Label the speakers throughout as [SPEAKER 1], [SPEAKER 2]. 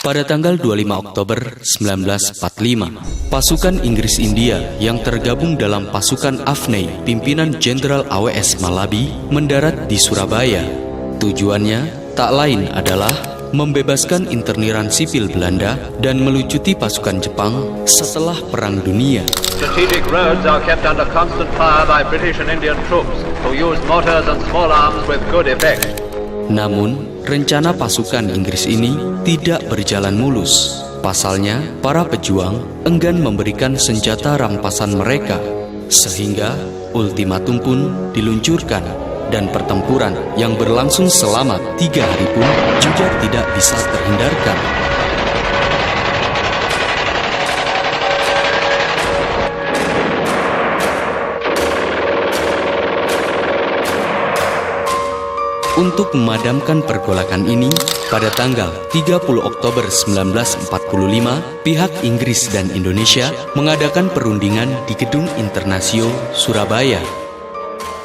[SPEAKER 1] Pada tanggal 25 Oktober 1945, pasukan Inggris India yang tergabung dalam pasukan Afney pimpinan Jenderal AWS Malabi mendarat di Surabaya. Tujuannya tak lain adalah membebaskan interniran sipil Belanda dan melucuti pasukan Jepang setelah Perang Dunia.
[SPEAKER 2] Strategic roads are kept under constant fire by British and Indian troops who use mortars and small arms with good effect.
[SPEAKER 1] Namun, rencana pasukan Inggris ini tidak berjalan mulus. Pasalnya, para pejuang enggan memberikan senjata rampasan mereka, sehingga ultimatum pun diluncurkan dan pertempuran yang berlangsung selama 3 hari pun juga tidak bisa terhindarkan. Untuk memadamkan pergolakan ini, pada tanggal 30 Oktober 1945, pihak Inggris dan Indonesia mengadakan perundingan di Gedung Internasio, Surabaya.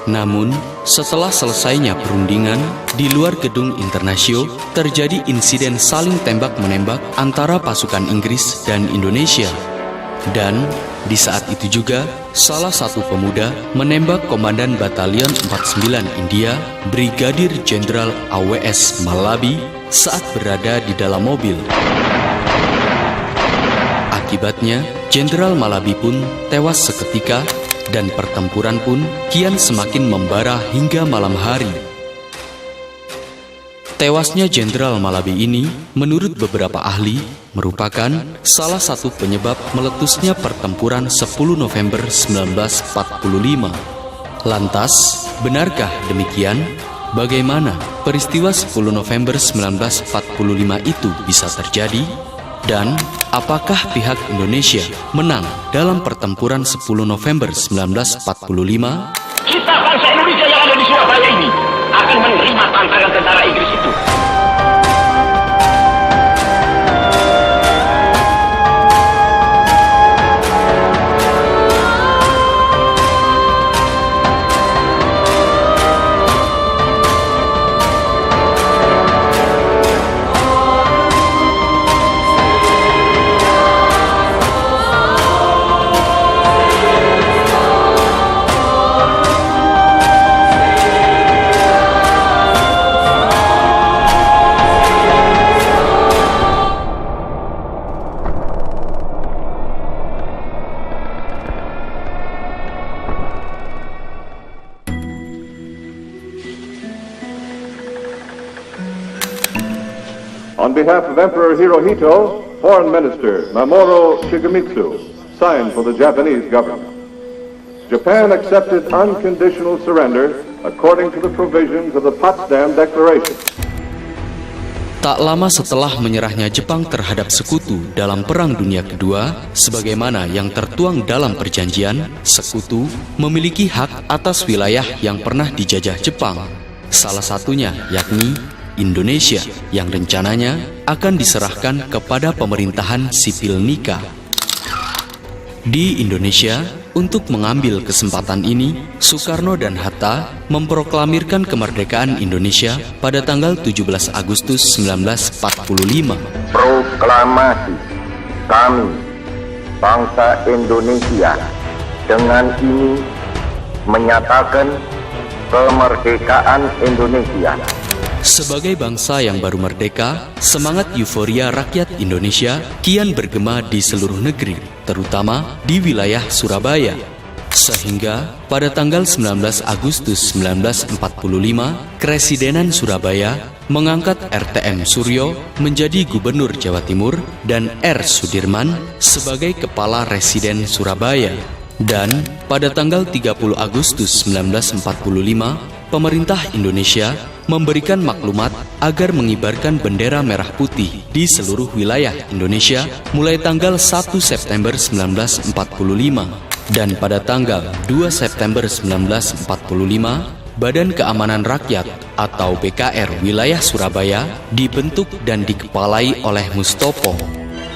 [SPEAKER 1] Namun, setelah selesainya perundingan, di luar Gedung Internasio terjadi insiden saling tembak-menembak antara pasukan Inggris dan Indonesia. Dan di saat itu juga, salah satu pemuda menembak Komandan Batalion 49 India, Brigadir Jenderal AWS Malabi, saat berada di dalam mobil. Akibatnya, Jenderal Malabi pun tewas seketika dan pertempuran pun kian semakin membara hingga malam hari. Tewasnya Jenderal Malabi ini, menurut beberapa ahli, merupakan salah satu penyebab meletusnya pertempuran 10 November 1945. Lantas, benarkah demikian? Bagaimana peristiwa 10 November 1945 itu bisa terjadi? Dan apakah pihak Indonesia menang dalam pertempuran 10 November 1945?
[SPEAKER 3] Kita bangsa Indonesia yang ada di Surabaya ini akan menerima tantangan tentara Inggris itu.
[SPEAKER 4] On behalf of Emperor Hirohito, Foreign Minister Mamoru Shigemitsu signed for the Japanese government. Japan accepted unconditional surrender according to the provisions of the Potsdam Declaration.
[SPEAKER 1] Tak lama setelah menyerahnya Jepang terhadap sekutu dalam Perang Dunia Kedua, sebagaimana yang tertuang dalam perjanjian, sekutu memiliki hak atas wilayah yang pernah dijajah Jepang. Salah satunya yakni Indonesia yang rencananya akan diserahkan kepada pemerintahan sipil Nika. Di Indonesia, untuk mengambil kesempatan ini, Soekarno dan Hatta memproklamirkan kemerdekaan Indonesia pada tanggal 17 Agustus 1945.
[SPEAKER 5] Proklamasi kami, bangsa Indonesia, dengan ini menyatakan kemerdekaan Indonesia.
[SPEAKER 1] Sebagai bangsa yang baru merdeka, semangat euforia rakyat Indonesia kian bergema di seluruh negeri, terutama di wilayah Surabaya. Sehingga pada tanggal 19 Agustus 1945, Kresidenan Surabaya mengangkat RTM Suryo menjadi Gubernur Jawa Timur dan R. Sudirman sebagai Kepala Residen Surabaya. Dan pada tanggal 30 Agustus 1945, pemerintah Indonesia memberikan maklumat agar mengibarkan bendera merah putih di seluruh wilayah Indonesia mulai tanggal 1 September 1945. Dan pada tanggal 2 September 1945, Badan Keamanan Rakyat atau BKR wilayah Surabaya dibentuk dan dikepalai oleh Mustopo.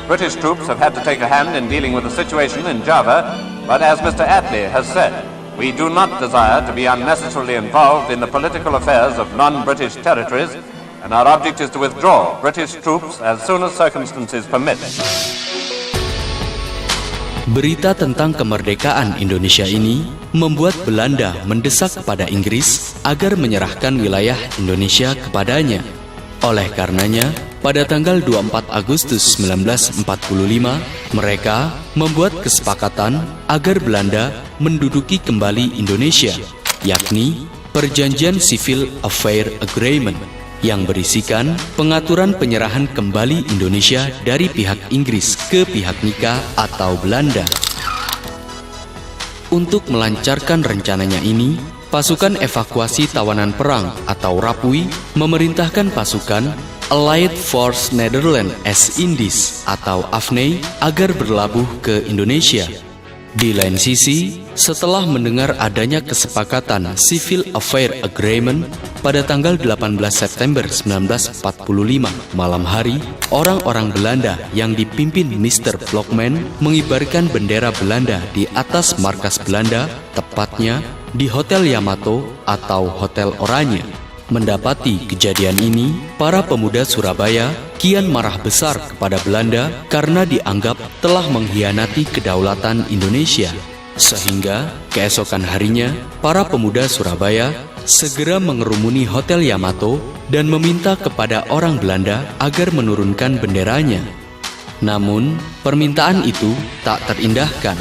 [SPEAKER 6] British troops have had to take a hand in dealing with the situation in Java, but as Mr. Attlee has said, we do not desire to be unnecessarily involved in the political affairs of non-British territories and our object is to withdraw British troops as soon as circumstances permit.
[SPEAKER 1] Berita tentang kemerdekaan Indonesia ini membuat Belanda mendesak kepada Inggris agar menyerahkan wilayah Indonesia kepadanya. Oleh karenanya, pada tanggal 24 Agustus 1945, mereka membuat kesepakatan agar Belanda menduduki kembali Indonesia, yakni Perjanjian Civil Affair Agreement, yang berisikan pengaturan penyerahan kembali Indonesia dari pihak Inggris ke pihak Nika atau Belanda. Untuk melancarkan rencananya ini, pasukan evakuasi tawanan perang atau Rapui memerintahkan pasukan Allied Force Netherlands East Indies atau AFNI agar berlabuh ke Indonesia. Di lain sisi, setelah mendengar adanya kesepakatan Civil Affair Agreement pada tanggal 18 September 1945 malam hari, orang-orang Belanda yang dipimpin Mr. Blockman mengibarkan bendera Belanda di atas markas Belanda, tepatnya di Hotel Yamato atau Hotel Oranye. Mendapati kejadian ini, para pemuda Surabaya kian marah besar kepada Belanda karena dianggap telah mengkhianati kedaulatan Indonesia. Sehingga keesokan harinya, para pemuda Surabaya segera mengerumuni Hotel Yamato dan meminta kepada orang Belanda agar menurunkan benderanya. Namun, permintaan itu tak terindahkan.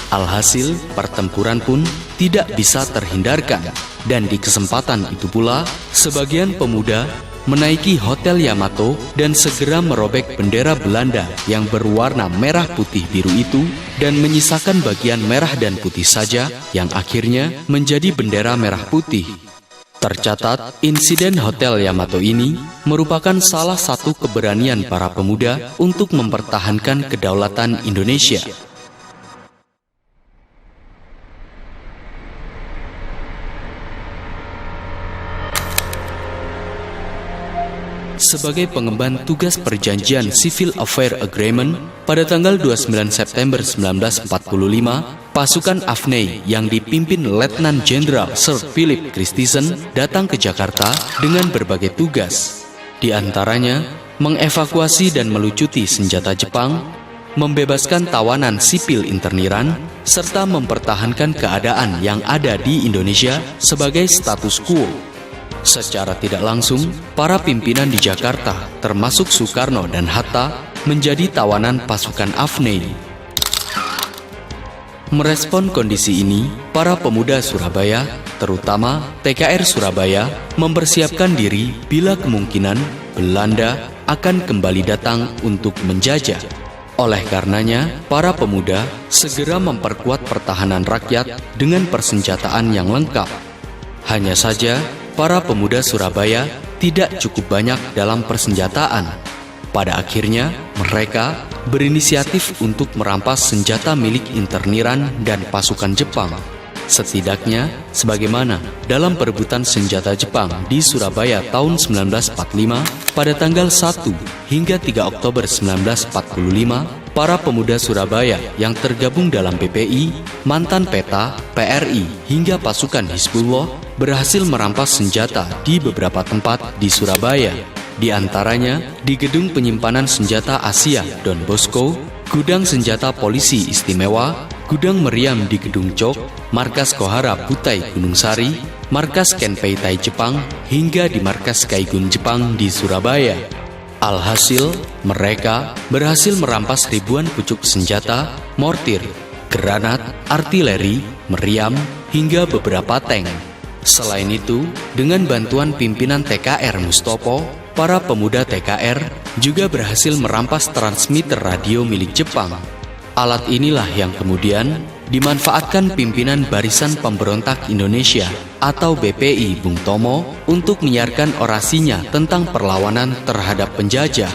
[SPEAKER 1] Alhasil, pertempuran pun tidak bisa terhindarkan. Dan di kesempatan itu pula, sebagian pemuda menaiki Hotel Yamato dan segera merobek bendera Belanda yang berwarna merah putih biru itu dan menyisakan bagian merah dan putih saja yang akhirnya menjadi bendera merah putih. Tercatat, insiden Hotel Yamato ini merupakan salah satu keberanian para pemuda untuk mempertahankan kedaulatan Indonesia. Sebagai pengemban tugas perjanjian Civil Affair Agreement, pada tanggal 29 September 1945, pasukan AFNI yang dipimpin Letnan Jenderal Sir Philip Christison datang ke Jakarta dengan berbagai tugas. Di antaranya, mengevakuasi dan melucuti senjata Jepang, membebaskan tawanan sipil interniran, serta mempertahankan keadaan yang ada di Indonesia sebagai status quo. Secara tidak langsung, para pimpinan di Jakarta, termasuk Soekarno dan Hatta, menjadi tawanan pasukan AFNI. Merespon kondisi ini, para pemuda Surabaya, terutama TKR Surabaya, mempersiapkan diri bila kemungkinan Belanda akan kembali datang untuk menjajah. Oleh karenanya, para pemuda segera memperkuat pertahanan rakyat dengan persenjataan yang lengkap. Hanya saja, para pemuda Surabaya tidak cukup banyak dalam persenjataan. Pada akhirnya, mereka berinisiatif untuk merampas senjata milik interniran dan pasukan Jepang. Setidaknya, sebagaimana dalam perebutan senjata Jepang di Surabaya tahun 1945, pada tanggal 1 hingga 3 Oktober 1945, para pemuda Surabaya yang tergabung dalam PPI, mantan PETA, PRI, hingga pasukan Hizbullah berhasil merampas senjata di beberapa tempat di Surabaya. Di antaranya di Gedung Penyimpanan Senjata Asia Don Bosco, Gudang Senjata Polisi Istimewa, Gudang Meriam di Gedung Cok, Markas Kohara Butai Gunung Sari, Markas Kenpei Tai Jepang, hingga di Markas Kaigun Jepang di Surabaya. Alhasil, mereka berhasil merampas ribuan pucuk senjata, mortir, granat, artileri, meriam, hingga beberapa tank. Selain itu, dengan bantuan pimpinan TKR Mustopo, para pemuda TKR juga berhasil merampas transmitter radio milik Jepang. Alat inilah yang kemudian dimanfaatkan pimpinan Barisan Pemberontak Indonesia atau BPI Bung Tomo untuk menyiarkan orasinya tentang perlawanan terhadap penjajah.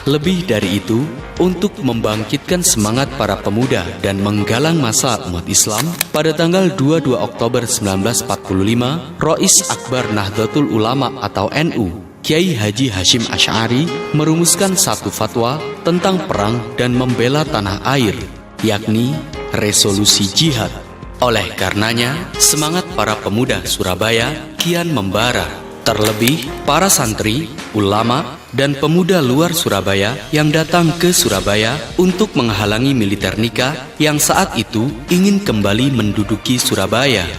[SPEAKER 1] Lebih dari itu, untuk membangkitkan semangat para pemuda dan menggalang massa umat Islam, pada tanggal 22 Oktober 1945, Rois Akbar Nahdlatul Ulama atau NU, Kiai Haji Hashim Asy'ari merumuskan satu fatwa tentang perang dan membela tanah air, yakni resolusi jihad. Oleh karenanya, semangat para pemuda Surabaya kian membara. Terlebih, para santri, ulama, dan pemuda luar Surabaya yang datang ke Surabaya untuk menghalangi militer Nika yang saat itu ingin kembali menduduki Surabaya.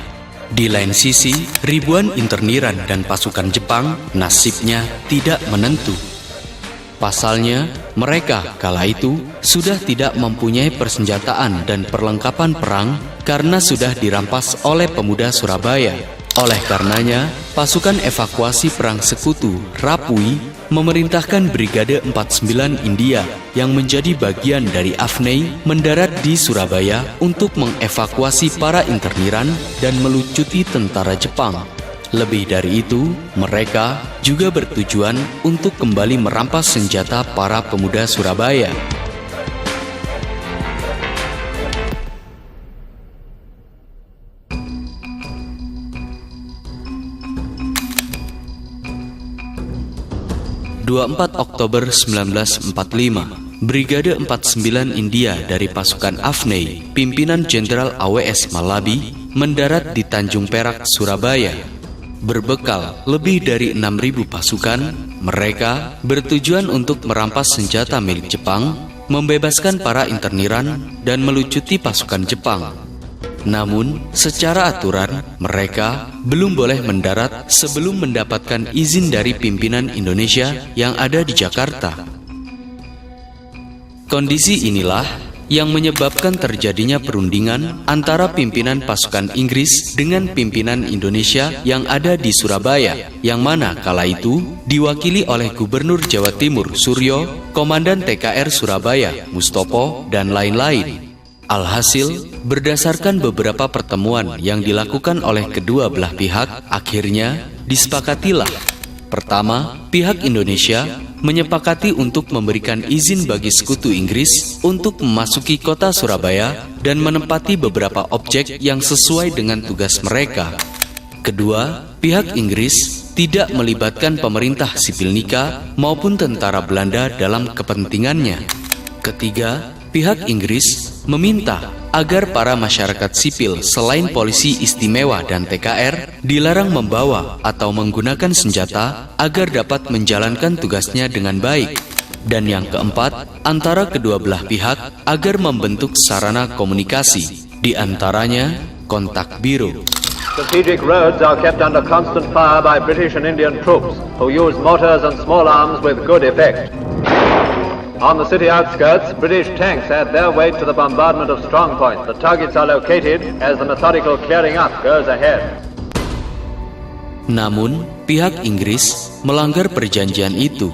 [SPEAKER 1] Di lain sisi, ribuan interniran dan pasukan Jepang nasibnya tidak menentu. Pasalnya, mereka kala itu sudah tidak mempunyai persenjataan dan perlengkapan perang karena sudah dirampas oleh pemuda Surabaya. Oleh karenanya, pasukan evakuasi perang sekutu Rapui memerintahkan Brigade 49 India yang menjadi bagian dari Afnei mendarat di Surabaya untuk mengevakuasi para interniran dan melucuti tentara Jepang. Lebih dari itu, mereka juga bertujuan untuk kembali merampas senjata para pemuda Surabaya. (24 Oktober 1945), Brigade 49 India dari pasukan Afnei, pimpinan Jenderal AWS Malabi, mendarat di Tanjung Perak, Surabaya. Berbekal lebih dari 6.000 pasukan, mereka bertujuan untuk merampas senjata milik Jepang, membebaskan para interniran, dan melucuti pasukan Jepang. Namun, secara aturan, mereka belum boleh mendarat sebelum mendapatkan izin dari pimpinan Indonesia yang ada di Jakarta. Kondisi inilah yang menyebabkan terjadinya perundingan antara pimpinan pasukan Inggris dengan pimpinan Indonesia yang ada di Surabaya, yang mana kala itu diwakili oleh Gubernur Jawa Timur Suryo, Komandan TKR Surabaya Mustopo, dan lain-lain. Alhasil, berdasarkan beberapa pertemuan yang dilakukan oleh kedua belah pihak, akhirnya disepakatilah. Pertama, pihak Indonesia menyepakati untuk memberikan izin bagi sekutu Inggris untuk memasuki kota Surabaya dan menempati beberapa objek yang sesuai dengan tugas mereka. Kedua, pihak Inggris tidak melibatkan pemerintah sipil Nika maupun tentara Belanda dalam kepentingannya. Ketiga, pihak Inggris meminta agar para masyarakat sipil selain polisi istimewa dan TKR dilarang membawa atau menggunakan senjata agar dapat menjalankan tugasnya dengan baik. Dan yang keempat, antara kedua belah pihak agar membentuk sarana komunikasi, di antaranya kontak biro.
[SPEAKER 2] Strategic roads are kept under constant fire by British and Indian troops, who use mortars and small arms with good effect. On the city outskirts, British tanks add their weight to the bombardment of strong points. The targets are located as the methodical clearing up goes ahead.
[SPEAKER 1] Namun, pihak Inggris melanggar perjanjian itu.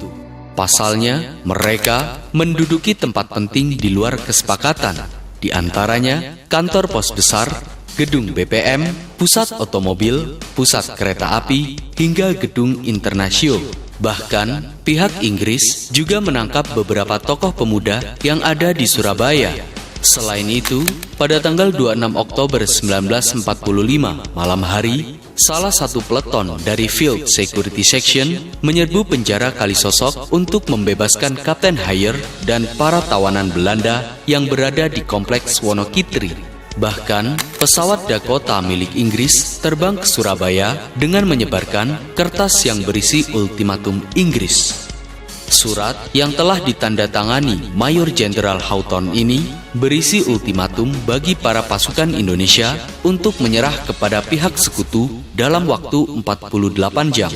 [SPEAKER 1] Pasalnya, mereka menduduki tempat penting di luar kesepakatan, di antaranya kantor pos besar, gedung BPM, pusat otomobil, pusat kereta api, hingga gedung Internasio. Bahkan, pihak Inggris juga menangkap beberapa tokoh pemuda yang ada di Surabaya. Selain itu, pada tanggal 26 Oktober 1945 malam hari, salah satu peleton dari Field Security Section menyerbu penjara Kalisosok untuk membebaskan Kapten Hayer dan para tawanan Belanda yang berada di kompleks Wonokitri. Bahkan, pesawat Dakota milik Inggris terbang ke Surabaya dengan menyebarkan kertas yang berisi ultimatum Inggris. Surat yang telah ditandatangani Mayor Jenderal Houghton ini berisi ultimatum bagi para pasukan Indonesia untuk menyerah kepada pihak sekutu dalam waktu 48 jam.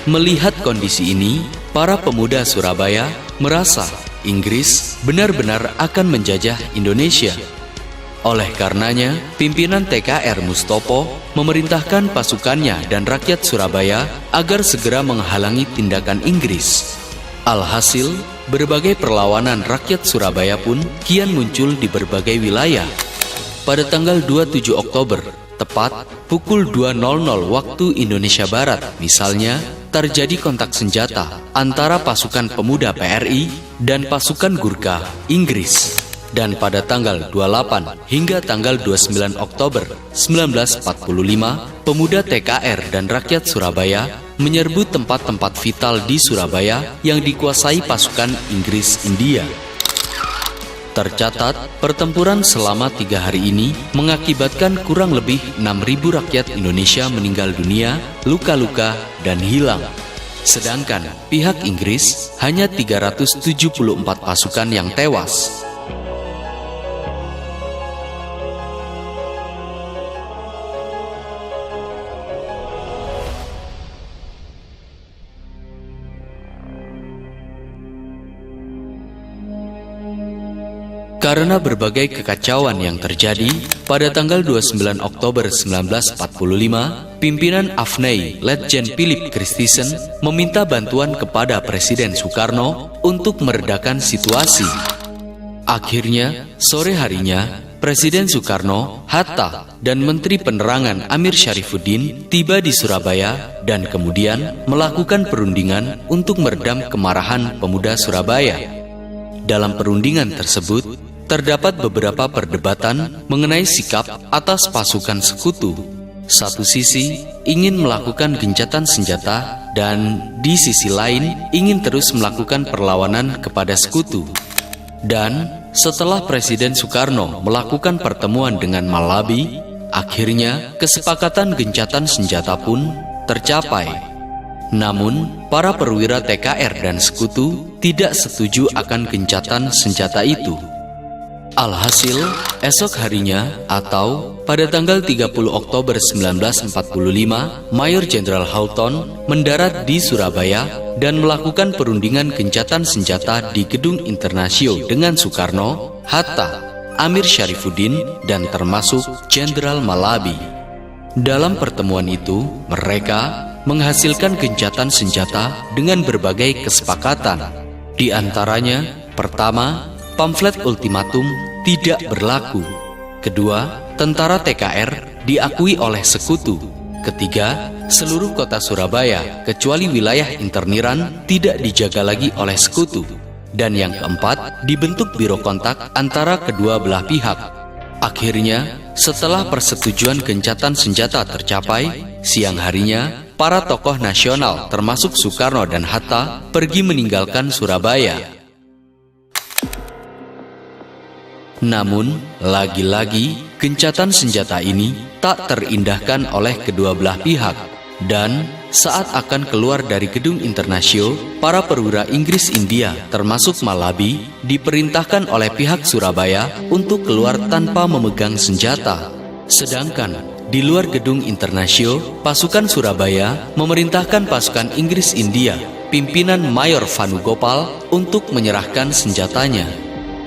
[SPEAKER 1] Melihat kondisi ini, para pemuda Surabaya merasa Inggris benar-benar akan menjajah Indonesia. Oleh karenanya, pimpinan TKR Mustopo memerintahkan pasukannya dan rakyat Surabaya agar segera menghalangi tindakan Inggris. Alhasil, berbagai perlawanan rakyat Surabaya pun kian muncul di berbagai wilayah. Pada tanggal 27 Oktober, tepat pukul 2.00 waktu Indonesia Barat, misalnya, terjadi kontak senjata antara pasukan pemuda PRI dan pasukan Gurkha Inggris. Dan pada tanggal 28 hingga tanggal 29 Oktober 1945, pemuda TKR dan rakyat Surabaya menyerbu tempat-tempat vital di Surabaya yang dikuasai pasukan Inggris India. Tercatat, pertempuran selama 3 hari ini mengakibatkan kurang lebih 6.000 rakyat Indonesia meninggal dunia, luka-luka, dan hilang. Sedangkan pihak Inggris hanya 374 pasukan yang tewas. Karena berbagai kekacauan yang terjadi, pada tanggal 29 Oktober 1945, pimpinan AFNEI, Letjen Philip Christisen, meminta bantuan kepada Presiden Soekarno untuk meredakan situasi. Akhirnya, sore harinya, Presiden Soekarno, Hatta, dan Menteri Penerangan Amir Syarifuddin tiba di Surabaya dan kemudian melakukan perundingan untuk meredam kemarahan pemuda Surabaya. Dalam perundingan tersebut, terdapat beberapa perdebatan mengenai sikap atas pasukan sekutu. Satu sisi ingin melakukan gencatan senjata dan di sisi lain ingin terus melakukan perlawanan kepada sekutu. Dan setelah Presiden Soekarno melakukan pertemuan dengan Malabi, akhirnya kesepakatan gencatan senjata pun tercapai. Namun, para perwira TKR dan sekutu tidak setuju akan gencatan senjata itu. Alhasil, esok harinya atau pada tanggal 30 Oktober 1945, Mayor Jenderal Houghton mendarat di Surabaya dan melakukan perundingan gencatan senjata di Gedung Internasio dengan Soekarno, Hatta, Amir Syarifuddin, dan termasuk Jenderal Malabi. Dalam pertemuan itu, mereka menghasilkan gencatan senjata dengan berbagai kesepakatan. Di antaranya, pertama, pamflet ultimatum tidak berlaku. Kedua, tentara TKR diakui oleh sekutu. Ketiga, seluruh kota Surabaya kecuali wilayah interniran tidak dijaga lagi oleh sekutu. Dan yang keempat, dibentuk biro kontak antara kedua belah pihak. Akhirnya, setelah persetujuan gencatan senjata tercapai, siang harinya, para tokoh nasional termasuk Soekarno dan Hatta pergi meninggalkan Surabaya. Namun, lagi-lagi, gencatan senjata ini tak terindahkan oleh kedua belah pihak. Dan, saat akan keluar dari Gedung Internasio, para perwira Inggris India termasuk Malabi diperintahkan oleh pihak Surabaya untuk keluar tanpa memegang senjata. Sedangkan, di luar Gedung Internasio, pasukan Surabaya memerintahkan pasukan Inggris India, pimpinan Mayor Vanugopal, untuk menyerahkan senjatanya.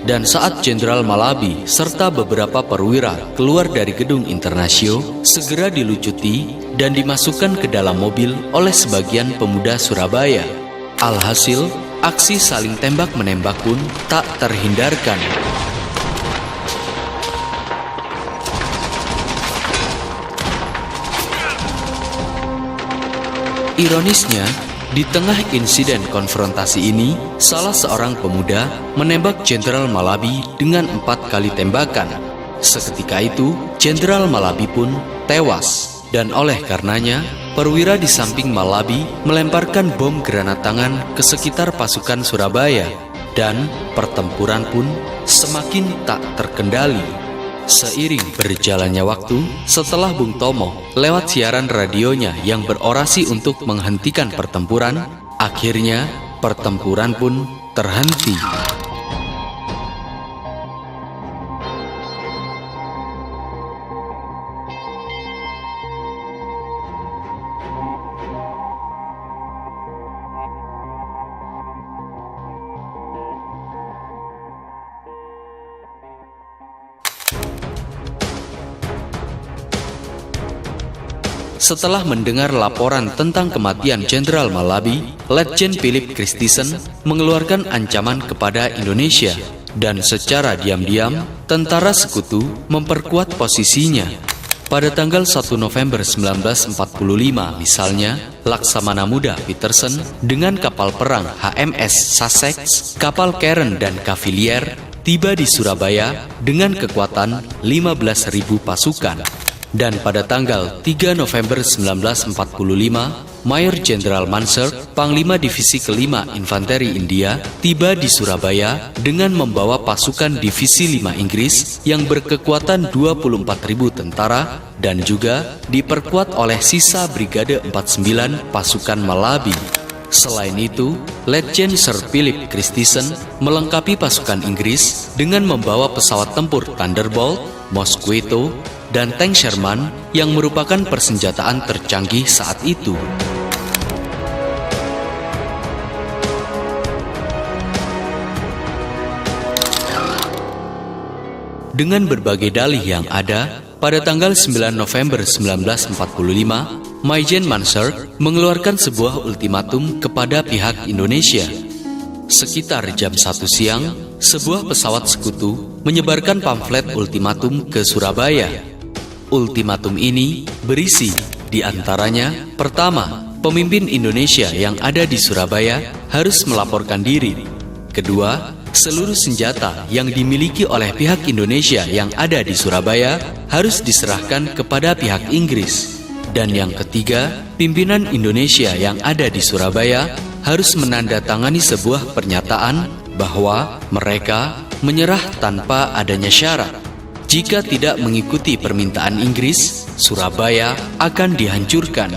[SPEAKER 1] Dan saat Jenderal Malabi serta beberapa perwira keluar dari Gedung Internasio, segera dilucuti dan dimasukkan ke dalam mobil oleh sebagian pemuda Surabaya. Alhasil, aksi saling tembak-menembak pun tak terhindarkan. Ironisnya, di tengah insiden konfrontasi ini, salah seorang pemuda menembak Jenderal Malabi dengan 4 kali tembakan. Seketika itu, Jenderal Malabi pun tewas. Dan oleh karenanya, perwira di samping Malabi melemparkan bom granat tangan ke sekitar pasukan Surabaya. Dan pertempuran pun semakin tak terkendali. Seiring berjalannya waktu, setelah Bung Tomo lewat siaran radionya yang berorasi untuk menghentikan pertempuran, akhirnya pertempuran pun terhenti. Setelah mendengar laporan tentang kematian Jenderal Malabi, Letjen Philip Christisen mengeluarkan ancaman kepada Indonesia. Dan secara diam-diam, tentara sekutu memperkuat posisinya. Pada tanggal 1 November 1945 misalnya, Laksamana Muda Peterson dengan kapal perang HMS Sussex, kapal Cairn dan Cavalier tiba di Surabaya dengan kekuatan 15.000 pasukan. Dan pada tanggal 3 November 1945, Mayor Jenderal Mansur, Panglima Divisi Kelima Infanteri India, tiba di Surabaya dengan membawa pasukan Divisi 5 Inggris yang berkekuatan 24.000 tentara dan juga diperkuat oleh sisa Brigade 49 pasukan Malabi. Selain itu, Letjen Sir Philip Christison melengkapi pasukan Inggris dengan membawa pesawat tempur Thunderbolt, Mosquito, dan tank Sherman yang merupakan persenjataan tercanggih saat itu. Dengan berbagai dalih yang ada, pada tanggal 9 November 1945, Maijen Mansur mengeluarkan sebuah ultimatum kepada pihak Indonesia. Sekitar jam 1 siang, sebuah pesawat sekutu menyebarkan pamflet ultimatum ke Surabaya. Ultimatum ini berisi di antaranya, pertama, pemimpin Indonesia yang ada di Surabaya harus melaporkan diri. Kedua, seluruh senjata yang dimiliki oleh pihak Indonesia yang ada di Surabaya harus diserahkan kepada pihak Inggris. Dan yang ketiga, pimpinan Indonesia yang ada di Surabaya harus menandatangani sebuah pernyataan bahwa mereka menyerah tanpa adanya syarat. Jika tidak mengikuti permintaan Inggris, Surabaya akan dihancurkan.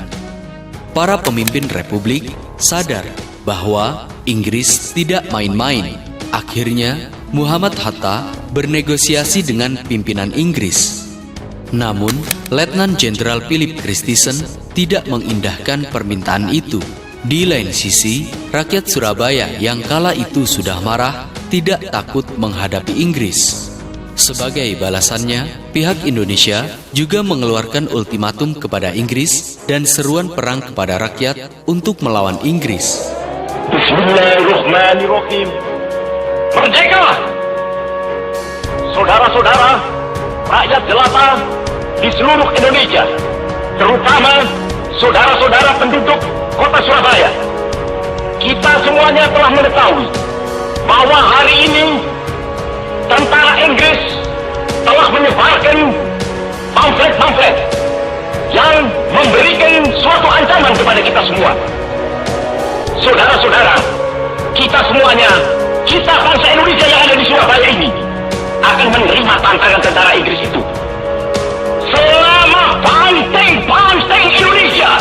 [SPEAKER 1] Para pemimpin Republik sadar bahwa Inggris tidak main-main. Akhirnya, Muhammad Hatta bernegosiasi dengan pimpinan Inggris. Namun, Letnan Jenderal Philip Christison tidak mengindahkan permintaan itu. Di lain sisi, rakyat Surabaya yang kala itu sudah marah tidak takut menghadapi Inggris. Sebagai balasannya, pihak Indonesia juga mengeluarkan ultimatum kepada Inggris dan seruan perang kepada rakyat untuk melawan Inggris.
[SPEAKER 3] Bismillahirrahmanirrahim. Merdeka! Saudara-saudara, rakyat jelata di seluruh Indonesia, terutama saudara-saudara penduduk kota Surabaya. Kita semuanya telah mengetahui bahwa hari ini tentara Inggris telah menyebarkan pamflet-pamflet yang memberikan suatu ancaman kepada kita semua. Saudara-saudara, kita semuanya, kita bangsa Indonesia yang ada di Surabaya ini akan menerima tantangan tentara Inggris itu. Selama banteng Indonesia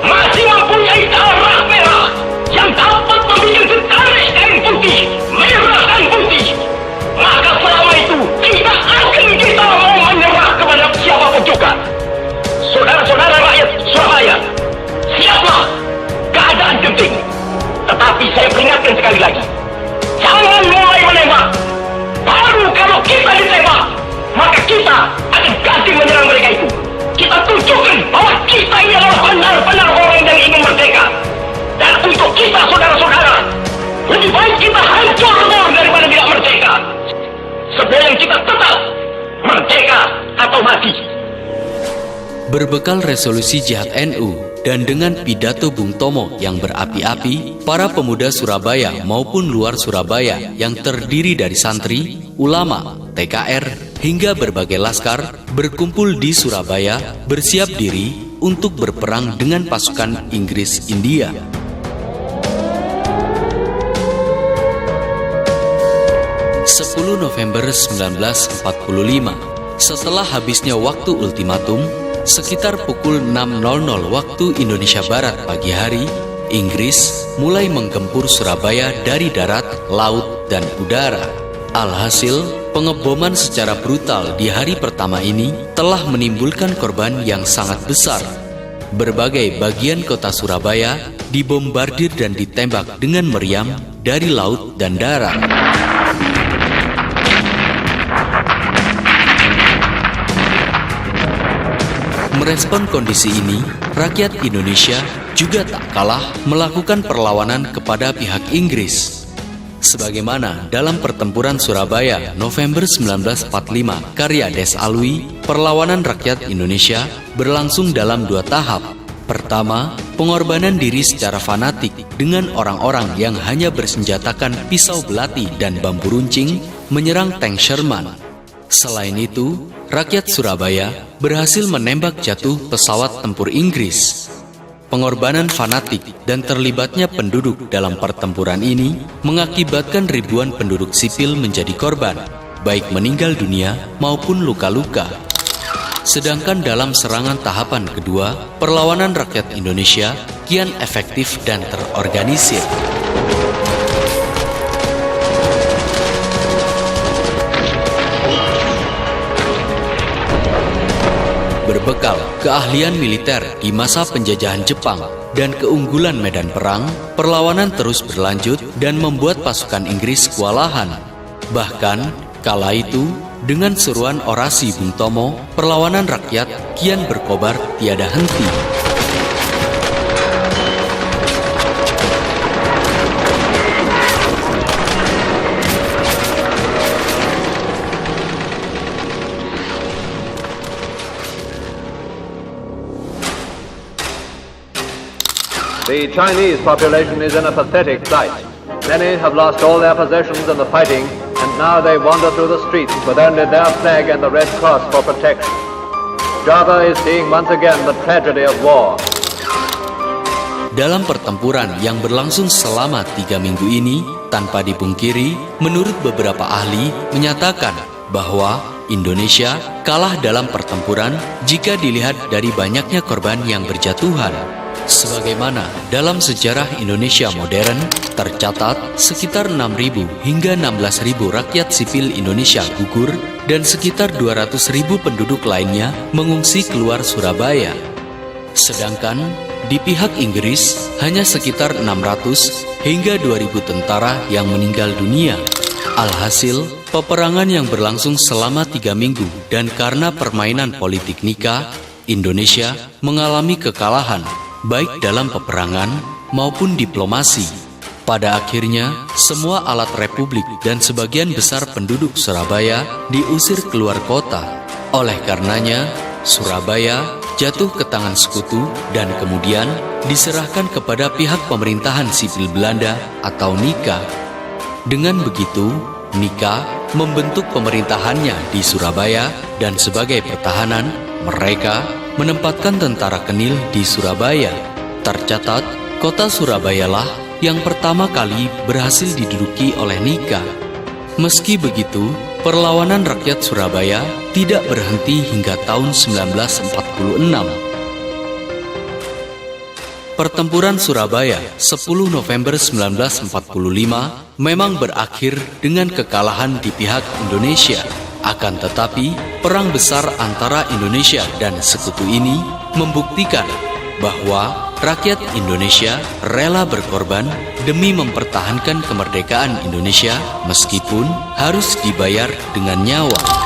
[SPEAKER 3] masih mempunyai darah merah yang dapat membuat getaris dan putih, merah dan putih, maka selama itu kita mau menyerah kepada siapapun juga. Saudara-saudara rakyat Surabaya, siaplah, keadaan genting. Tetapi saya peringatkan sekali lagi, jangan mulai menembak. Baru kalau kita ditembak, maka kita akan ganti menyerang mereka itu. Kita tunjukkan bahwa kita ini adalah benar-benar orang yang ingin merdeka. Dan untuk kita, saudara-saudara, lebih baik kita hancur daripada tidak merdeka. Sebelum kita tetap merdeka atau mati.
[SPEAKER 1] Berbekal resolusi Jihad NU dan dengan pidato Bung Tomo yang berapi-api, para pemuda Surabaya maupun luar Surabaya yang terdiri dari santri, ulama, TKR, hingga berbagai laskar berkumpul di Surabaya bersiap diri untuk berperang dengan pasukan Inggris India. November 1945, setelah habisnya waktu ultimatum, sekitar pukul 6.00 waktu Indonesia Barat pagi hari, Inggris mulai menggempur Surabaya dari darat, laut, dan udara. Alhasil, pengeboman secara brutal di hari pertama ini telah menimbulkan korban yang sangat besar. Berbagai bagian kota Surabaya dibombardir dan ditembak dengan meriam dari laut dan darat. Merespon kondisi ini, rakyat Indonesia juga tak kalah melakukan perlawanan kepada pihak Inggris. Sebagaimana dalam pertempuran Surabaya November 1945 karya Des Alwi, perlawanan rakyat Indonesia berlangsung dalam 2 tahap. Pertama, pengorbanan diri secara fanatik dengan orang-orang yang hanya bersenjatakan pisau belati dan bambu runcing menyerang tank Sherman. Selain itu, rakyat Surabaya berhasil menembak jatuh pesawat tempur Inggris. Pengorbanan fanatik dan terlibatnya penduduk dalam pertempuran ini mengakibatkan ribuan penduduk sipil menjadi korban, baik meninggal dunia maupun luka-luka. Sedangkan dalam serangan tahapan kedua, perlawanan rakyat Indonesia kian efektif dan terorganisir. Berbekal keahlian militer di masa penjajahan Jepang dan keunggulan medan perang, perlawanan terus berlanjut dan membuat pasukan Inggris kewalahan. Bahkan, kala itu, dengan seruan orasi Bung Tomo, perlawanan rakyat kian berkobar tiada henti.
[SPEAKER 2] The Chinese population is in a pathetic plight. Many have lost all their possessions in the fighting, and now they wander through the streets with only their flag and the Red Cross for protection. Java is seeing once again the tragedy of war.
[SPEAKER 1] Dalam pertempuran yang berlangsung selama 3 minggu ini, tanpa dipungkiri, menurut beberapa ahli menyatakan bahwa Indonesia kalah dalam pertempuran jika dilihat dari banyaknya korban yang berjatuhan. Sebagaimana dalam sejarah Indonesia modern, tercatat sekitar 6.000 hingga 16.000 rakyat sipil Indonesia gugur dan sekitar 200.000 penduduk lainnya mengungsi keluar Surabaya. Sedangkan di pihak Inggris hanya sekitar 600 hingga 2.000 tentara yang meninggal dunia. Alhasil, peperangan yang berlangsung selama 3 minggu dan karena permainan politik nikah, Indonesia mengalami kekalahan baik dalam peperangan maupun diplomasi. Pada akhirnya, semua alat republik dan sebagian besar penduduk Surabaya diusir keluar kota. Oleh karenanya, Surabaya jatuh ke tangan sekutu dan kemudian diserahkan kepada pihak pemerintahan sipil Belanda atau NIKA. Dengan begitu, NIKA membentuk pemerintahannya di Surabaya dan sebagai pertahanan, mereka menempatkan tentara Kenil di Surabaya. Tercatat, kota Surabayalah yang pertama kali berhasil diduduki oleh NIKA. Meski begitu, perlawanan rakyat Surabaya tidak berhenti hingga tahun 1946. Pertempuran Surabaya 10 November 1945 memang berakhir dengan kekalahan di pihak Indonesia. Akan tetapi, perang besar antara Indonesia dan sekutu ini membuktikan bahwa rakyat Indonesia rela berkorban demi mempertahankan kemerdekaan Indonesia meskipun harus dibayar dengan nyawa.